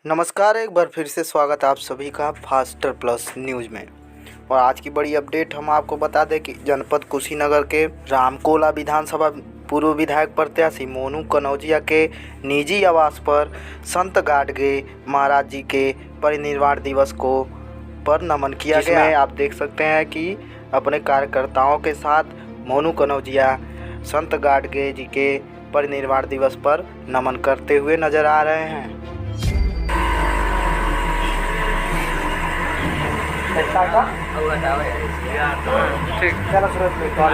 नमस्कार, एक बार फिर से स्वागत है आप सभी का फास्टर प्लस न्यूज़ में। और आज की बड़ी अपडेट हम आपको बता दें कि जनपद कुशीनगर के रामकोला विधानसभा पूर्व विधायक प्रत्याशी मोनू कनौजिया के निजी आवास पर संत गाडगे महाराज जी के परिनिर्वाण दिवस पर नमन किया गया है। आप देख सकते हैं कि अपने कार्यकर्ताओं के साथ मोनू कनौजिया संत गाडगे जी के परिनिर्वाण दिवस पर नमन करते हुए नजर आ रहे हैं। ठीक, चलो सूरज में कॉल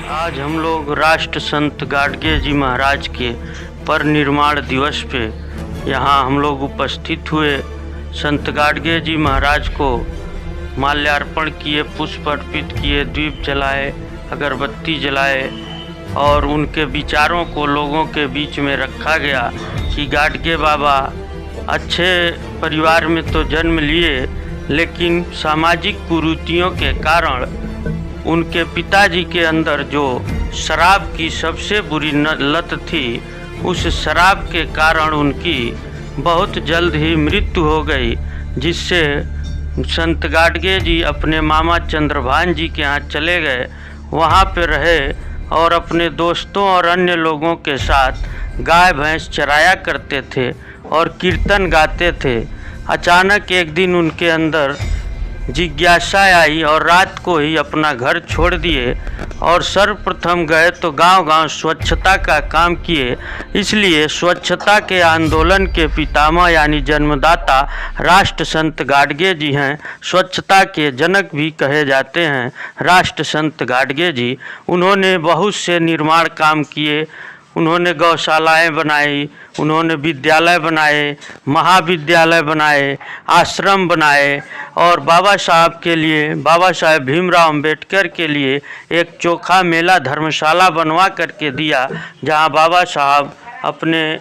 आज हम लोग राष्ट्र संत गाडगे जी महाराज के परिनिर्वाण दिवस पे यहाँ हम लोग उपस्थित हुए। संत गाडगे जी महाराज को माल्यार्पण किए, पुष्प अर्पित किए, दीप जलाए, अगरबत्ती जलाए और उनके विचारों को लोगों के बीच में रखा गया कि गाडगे बाबा अच्छे परिवार में तो जन्म लिए, लेकिन सामाजिक कुरीतियों के कारण उनके पिताजी के अंदर जो शराब की सबसे बुरी लत थी, उस शराब के कारण उनकी बहुत जल्द ही मृत्यु हो गई, जिससे संत गाडगे जी अपने मामा चंद्रभान जी के यहाँ चले गए। वहाँ पे रहे और अपने दोस्तों और अन्य लोगों के साथ गाय भैंस चराया करते थे और कीर्तन गाते थे। अचानक एक दिन उनके अंदर जिज्ञासा आई और रात को ही अपना घर छोड़ दिए और सर्वप्रथम गए तो गांव-गांव स्वच्छता का काम किए। इसलिए स्वच्छता के आंदोलन के पितामह यानी जन्मदाता राष्ट्र संत गाडगे जी हैं। स्वच्छता के जनक भी कहे जाते हैं राष्ट्र संत गाडगे जी। उन्होंने बहुत से निर्माण काम किए, उन्होंने गौशालाएं बनाई, उन्होंने विद्यालय बनाए, महाविद्यालय बनाए, आश्रम बनाए और बाबा साहब के लिए, बाबा साहेब भीमराव अंबेडकर के लिए एक चोखा मेला धर्मशाला बनवा करके दिया, जहां बाबा साहब अपने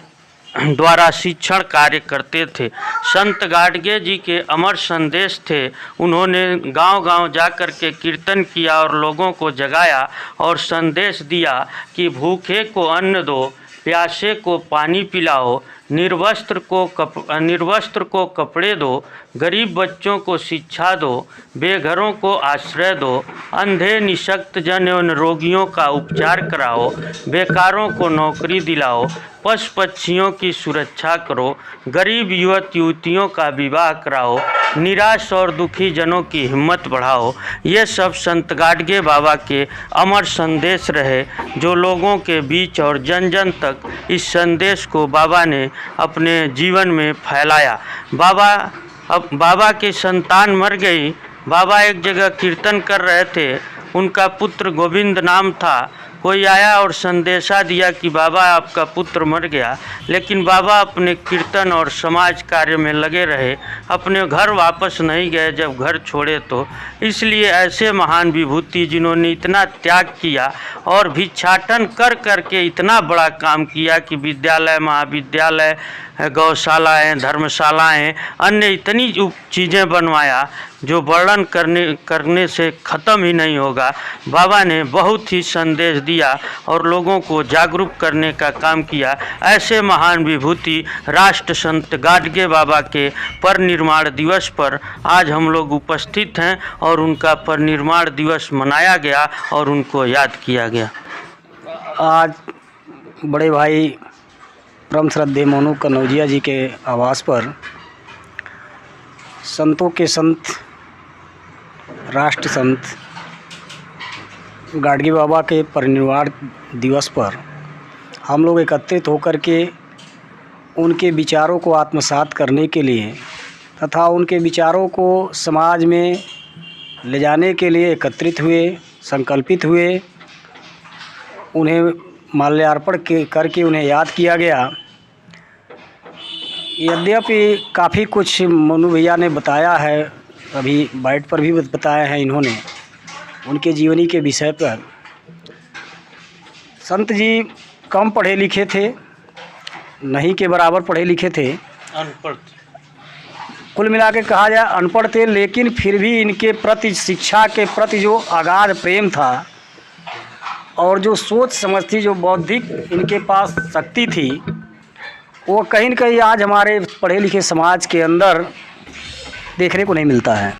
द्वारा शिक्षण कार्य करते थे। संत गाडगे जी के अमर संदेश थे। उन्होंने गांव-गांव जा कर के कीर्तन किया और लोगों को जगाया और संदेश दिया कि भूखे को अन्न दो, प्यासे को पानी पिलाओ, निर्वस्त्र को कपड़े दो, गरीब बच्चों को शिक्षा दो, बेघरों को आश्रय दो, अंधे निशक्त जन एवं रोगियों का उपचार कराओ, बेकारों को नौकरी दिलाओ, पशु पक्षियों की सुरक्षा करो, गरीब युवक युवतियों का विवाह कराओ, निराश और दुखी जनों की हिम्मत बढ़ाओ। ये सब संत गाडगे बाबा के अमर संदेश रहे, जो लोगों के बीच और जन जन तक इस संदेश को बाबा ने अपने जीवन में फैलाया। बाबा की संतान मर गई। बाबा एक जगह कीर्तन कर रहे थे, उनका पुत्र गोविंद नाम था। कोई आया और संदेशा दिया कि बाबा आपका पुत्र मर गया, लेकिन बाबा अपने कीर्तन और समाज कार्य में लगे रहे, अपने घर वापस नहीं गए जब घर छोड़े तो। इसलिए ऐसे महान विभूति जिन्होंने इतना त्याग किया और भिक्षाटन कर कर के इतना बड़ा काम किया कि विद्यालय, महाविद्यालय, गौशालाएं, धर्मशालाएं, अन्य इतनी चीज़ें बनवाया जो वर्णन करने से ख़त्म ही नहीं होगा। बाबा ने बहुत ही संदेश दिया और लोगों को जागरूक करने का काम किया। ऐसे महान विभूति राष्ट्र संत गाडगे बाबा के परिनिर्वाण दिवस पर आज हम लोग उपस्थित हैं और उनका परिनिर्वाण दिवस मनाया गया और उनको याद किया गया। आज बड़े भाई परम श्रद्धेय मोनू कनौजिया जी के आवास पर संतों के संत राष्ट्र संत गाडगे बाबा के परिनिर्वाण दिवस पर हम लोग एकत्रित होकर के उनके विचारों को आत्मसात करने के लिए तथा उनके विचारों को समाज में ले जाने के लिए एकत्रित हुए, संकल्पित हुए। उन्हें माल्यार्पण करके उन्हें याद किया गया। यद्यपि काफ़ी कुछ मोनू भैया ने बताया है, अभी बाइट पर भी बताया है इन्होंने उनके जीवनी के विषय पर। संत जी कम पढ़े लिखे थे, नहीं के बराबर पढ़े लिखे थे, अनपढ़ कुल मिला के कहा जाए अनपढ़ थे, लेकिन फिर भी इनके प्रति, शिक्षा के प्रति जो अगाध प्रेम था और जो सोच समझ थी, जो बौद्धिक इनके पास शक्ति थी, वो कहीं न कहीं आज हमारे पढ़े लिखे समाज के अंदर देखने को नहीं मिलता है।